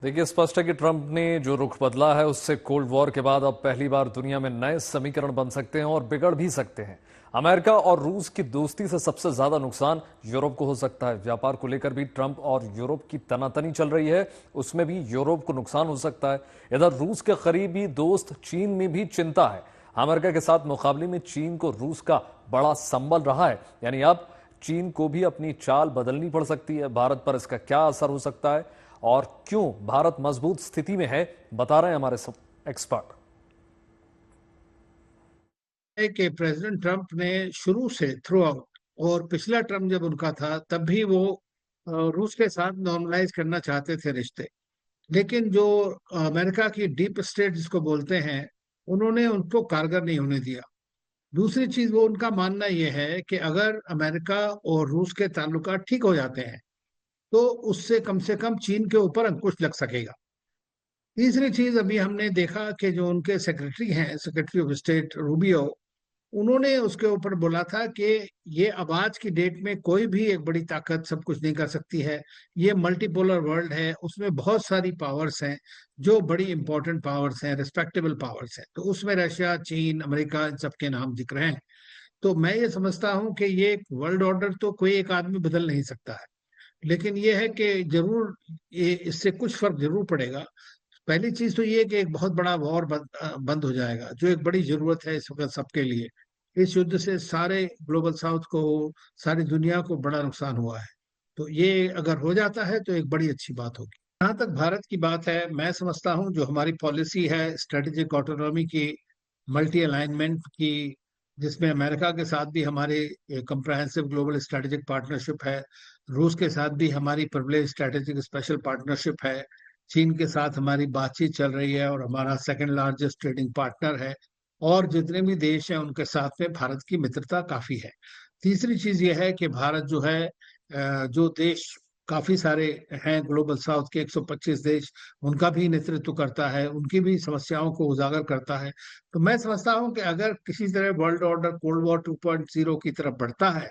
देखिए, स्पष्ट है कि ट्रंप ने जो रुख बदला है उससे कोल्ड वॉर के बाद अब पहली बार दुनिया में नए समीकरण बन सकते हैं और बिगड़ भी सकते हैं। अमेरिका और रूस की दोस्ती से सबसे ज्यादा नुकसान यूरोप को हो सकता है। व्यापार को लेकर भी ट्रंप और यूरोप की तनातनी चल रही है, उसमें भी यूरोप को नुकसान हो सकता है। इधर रूस के करीबी दोस्त चीन में भी चिंता है। अमेरिका के साथ मुकाबले में चीन को रूस का बड़ा संबल रहा है, यानी अब चीन को भी अपनी चाल बदलनी पड़ सकती है। भारत पर इसका क्या असर हो सकता है और क्यों भारत मजबूत स्थिति में है, बता रहे हैं हमारे एक्सपर्ट। है कि प्रेसिडेंट ट्रंप ने शुरू से थ्रू आउट, और पिछला ट्रम्प जब उनका था तब भी वो रूस के साथ नॉर्मलाइज करना चाहते थे रिश्ते। लेकिन जो अमेरिका की डीप स्टेट जिसको बोलते हैं, उन्होंने उनको कारगर नहीं होने दिया। दूसरी चीज, वो उनका मानना यह है कि अगर अमेरिका और रूस के ताल्लुकात ठीक हो जाते हैं तो उससे कम से कम चीन के ऊपर अंकुश लग सकेगा। तीसरी चीज, अभी हमने देखा कि जो उनके सेक्रेटरी हैं, सेक्रेटरी ऑफ स्टेट रूबियो, उन्होंने उसके ऊपर बोला था कि ये अब आज की डेट में कोई भी एक बड़ी ताकत सब कुछ नहीं कर सकती है। ये मल्टीपोलर वर्ल्ड है, उसमें बहुत सारी पावर्स हैं जो बड़ी इंपॉर्टेंट पावर्स हैं, रिस्पेक्टेबल पावर्स हैं। तो उसमें रशिया, चीन, अमेरिका, इन सबके नाम दिख रहे हैं। तो मैं ये समझता हूँ कि ये वर्ल्ड ऑर्डर तो कोई एक आदमी बदल नहीं सकता है, लेकिन ये है कि जरूर ये इससे कुछ फर्क जरूर पड़ेगा। पहली चीज तो ये है कि एक बहुत बड़ा वॉर बंद हो जाएगा, जो एक बड़ी जरूरत है इस वक्त सबके लिए। इस युद्ध से सारे ग्लोबल साउथ को, सारी दुनिया को बड़ा नुकसान हुआ है। तो ये अगर हो जाता है तो एक बड़ी अच्छी बात होगी। जहाँ तक भारत की बात है, मैं समझता हूँ जो हमारी पॉलिसी है स्ट्रेटेजिक ऑटोनॉमी की, मल्टी अलाइनमेंट की, जिसमें अमेरिका के साथ भी हमारी कंप्रहेंसिव ग्लोबल स्ट्रेटेजिक पार्टनरशिप है, रूस के साथ भी हमारी प्रिविलेज स्ट्रेटेजिक स्पेशल पार्टनरशिप है, चीन के साथ हमारी बातचीत चल रही है और हमारा सेकंड लार्जेस्ट ट्रेडिंग पार्टनर है, और जितने भी देश हैं उनके साथ में भारत की मित्रता काफी है। तीसरी चीज यह है कि भारत जो है, जो देश काफी सारे हैं ग्लोबल साउथ के 125 देश, उनका भी नेतृत्व करता है, उनकी भी समस्याओं को उजागर करता है। तो मैं समझता हूं कि अगर किसी तरह वर्ल्ड ऑर्डर कोल्ड वॉर 2.0 की तरफ बढ़ता है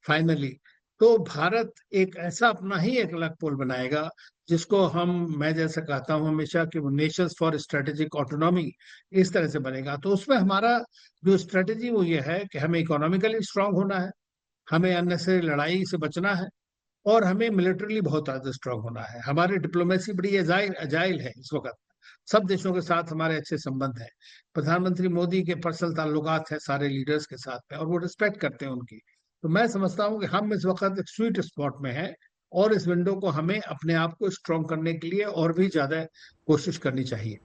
फाइनली, तो भारत एक ऐसा अपना ही एक अलग पोल बनाएगा, जिसको मैं जैसे कहता हूं हमेशा कि वो नेशंस फॉर स्ट्रेटेजिक ऑटोनॉमी इस तरह से बनेगा। तो उसमें हमारा जो स्ट्रेटेजी वो ये है कि हमें इकोनॉमिकली स्ट्रांग होना है, हमें अननेसेसरी लड़ाई से बचना है, और हमें मिलिटरली बहुत ज्यादा स्ट्रांग होना है। हमारी डिप्लोमेसी बड़ी अजाइल है इस वक्त, सब देशों के साथ हमारे अच्छे संबंध हैं। प्रधानमंत्री मोदी के पर्सनल ताल्लुकात हैं सारे लीडर्स के साथ में, और वो रिस्पेक्ट करते हैं उनकी। तो मैं समझता हूँ कि हम इस वक्त एक स्वीट स्पॉट में हैं, और इस विंडो को हमें अपने आप को स्ट्रांग करने के लिए और भी ज्यादा कोशिश करनी चाहिए।